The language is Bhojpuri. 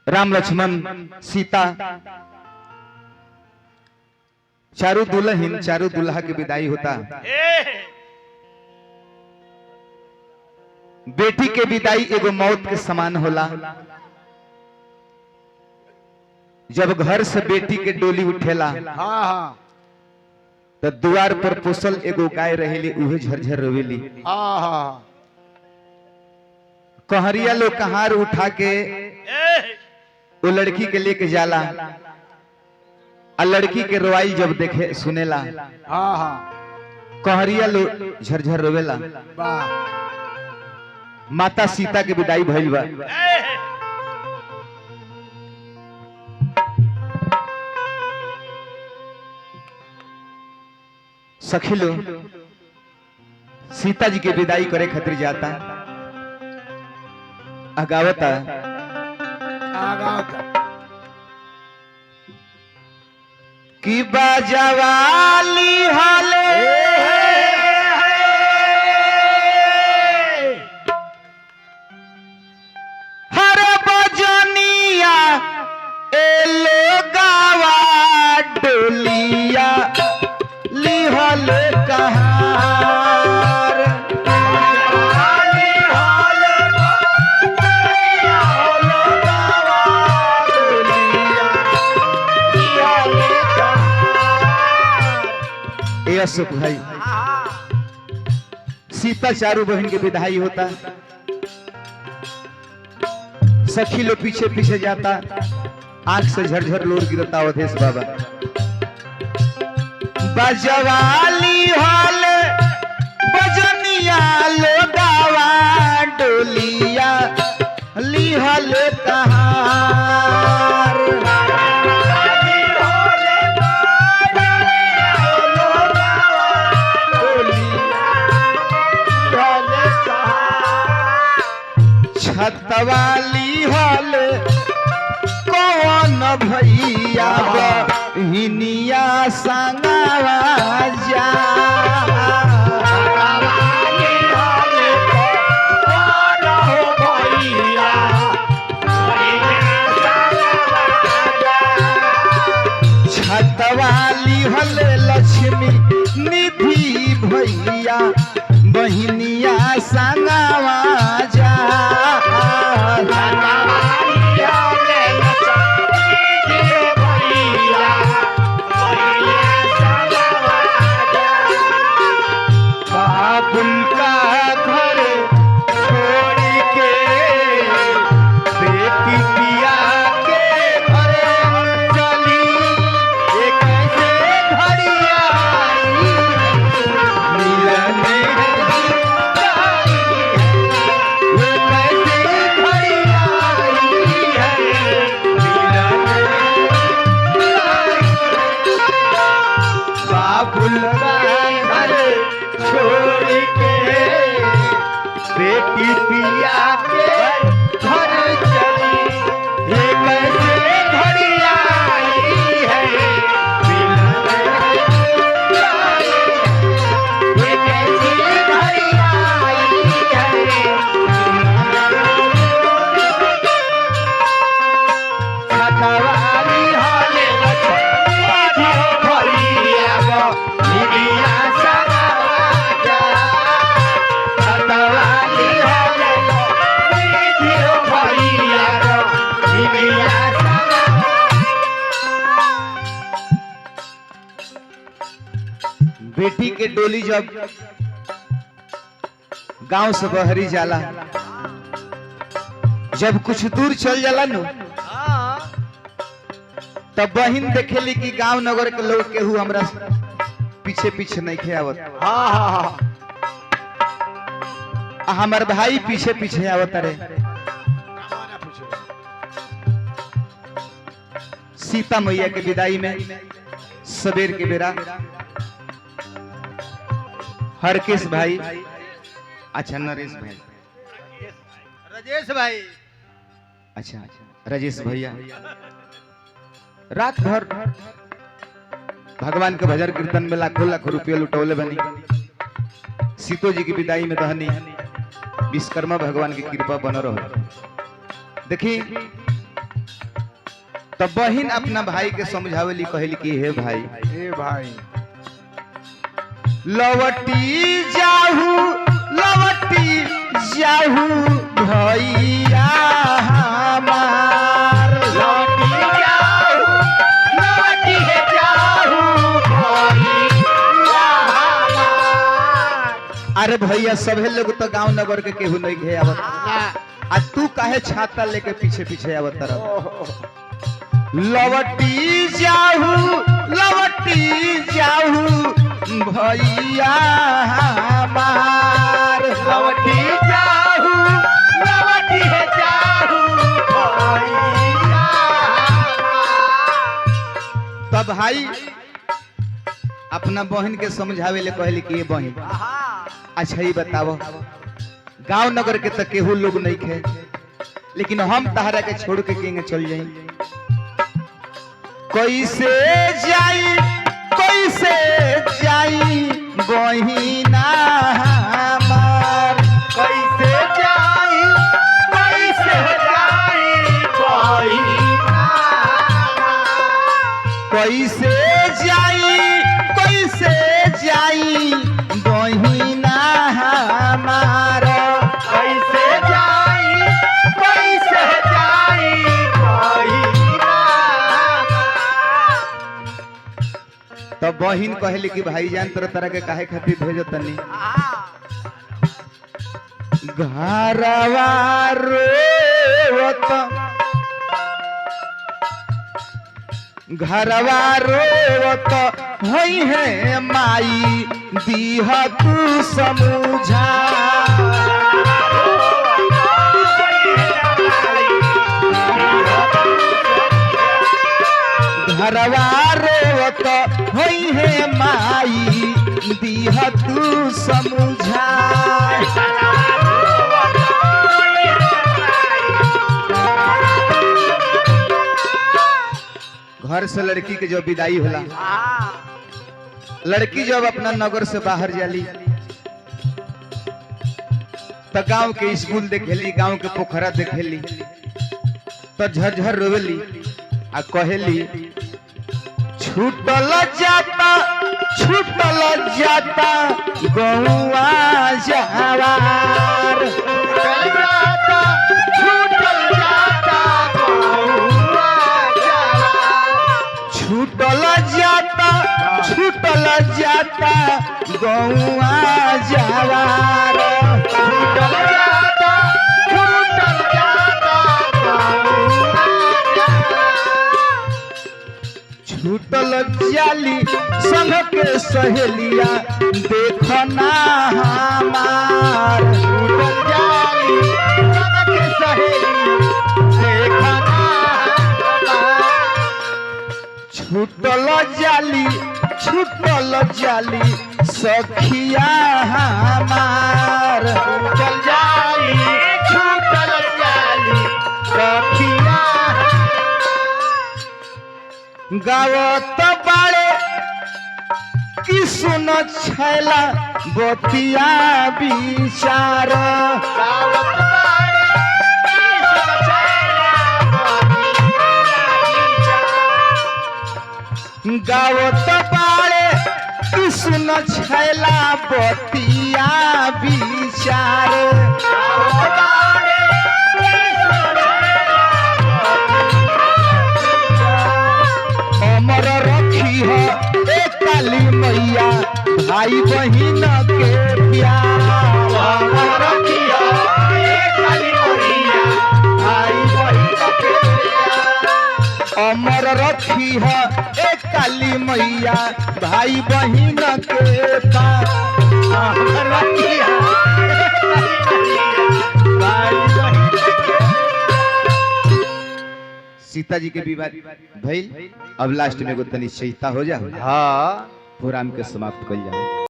राम लक्ष्मण सीता चारू दुल्हन चारू दुल्हा की विदाई होता। बेटी के विदाई एगो मौत के समान होला। जब घर से बेटी के डोली उठेला तो द्वार पर पोसल एगो गाय रहेली, उहे झरझर रोवेली। कहरिया लोग कहार उठा के वो लड़की के लेके जाला और लड़की के रोवाई जब देखे सुनेला कहरिया लोग झरझर रोवेला। माता सीता के विदाई भइल बा। सखी लोग सीता जी के विदाई करे खातिर जाता अगावता कि बाजवाली हाले हर बजनिया ए लोगावा डोलिया लिहल कहार। अशोक भाई सीता चारू बहन की विदाई होता। सखी लोग पीछे पीछे जाता, आंख से झरझर लोर गिरता। अवधेश बाबा बजवाली हाल बजनिया लोगावा डोलिया लिहल कहार। छतवाली हल कौन भैया हिनिया संगवा जा। छतवाली हल लक्ष्मी निधि भैया बहिनिया संगवा जा। बेटी के डोली जब गांव से बहरी जाला, जब कुछ दूर चल जाला नु तब बहन देखेली कि गांव नगर के लोग केहू हमरा पीछे पीछे नहीं खे आवत। हमार भाई पीछे पीछे आवत रे। सीता मैया के विदाई में सवेर के बेरा हरकेश भाई, अच्छा नरेश भाई, राजेश भाई, अच्छा राजेश भैया रात भर भगवान के भजन कीर्तन में लाखों लाखों रुपये लुटौले बनी। सीतो जी की विदाई में दहनी विश्वकर्मा भगवान की कृपा बन रहो। देखी तो बहन अपना भाई के समझावेली कहली कि हे भाई ए भाई लवटी जाहू भैया हमार लौटी जाहू भैया हमार। अरे भैया सभे लोग तो गांव नगर के केहू नहीं घे आवत आ तू काहे छाता लेके पीछे पीछे आवत रह लवटी जाहू भैया हमार लौटी जाहू भैया हमार। तब भाई अपना बहन के समझावे ले कहली कि ये बहन अच्छा ही बताओ गांव नगर के तो केहू लोग नहीं खे लेकिन हम तहरा के छोड़ के केंगे चल जाई कैसे जाई बहिना हमार कैसे जाई भैया कैसे जाई बहिना हमार कैसे जाई भैया तो बहिन कहली कि भाईजान तरह के काहे खातिर भेजो तनी घरवा रोवत होई है माई दीह तू समझा घरवा रोवत होई है माई दीह तू समझा घर से लड़की के जब विदाई होला लड़की जब अपना नगर से बाहर जाली तो गांव के स्कूल देखेली गांव के पोखरा देखेली तो झरझर रोवेली आ कहेली छूटल जाता गौआ जवार छूटल जाता गौआ जवार छूटल जाली संग के सहेलिया देखना हमार छूटल जाली सखिया हमार गावत बाड़े कि सुन छैला बतिया विचार गावत बाड़े कि सुन छैला बतिया विचार अमर रखी है ए काली मैया भाई बहिन के प्यार अमर रखी है ए काली मैया भाई बहिन के प्यार अमर रखी है ए काली मैया भाई बहिन के प्यार अमर रखी है भाई बहिन सीता जी के विवाह भइल अब लास्ट में एगो तनी चैता हो जा हाँ प्रोग्राम के समाप्त कइल जाए।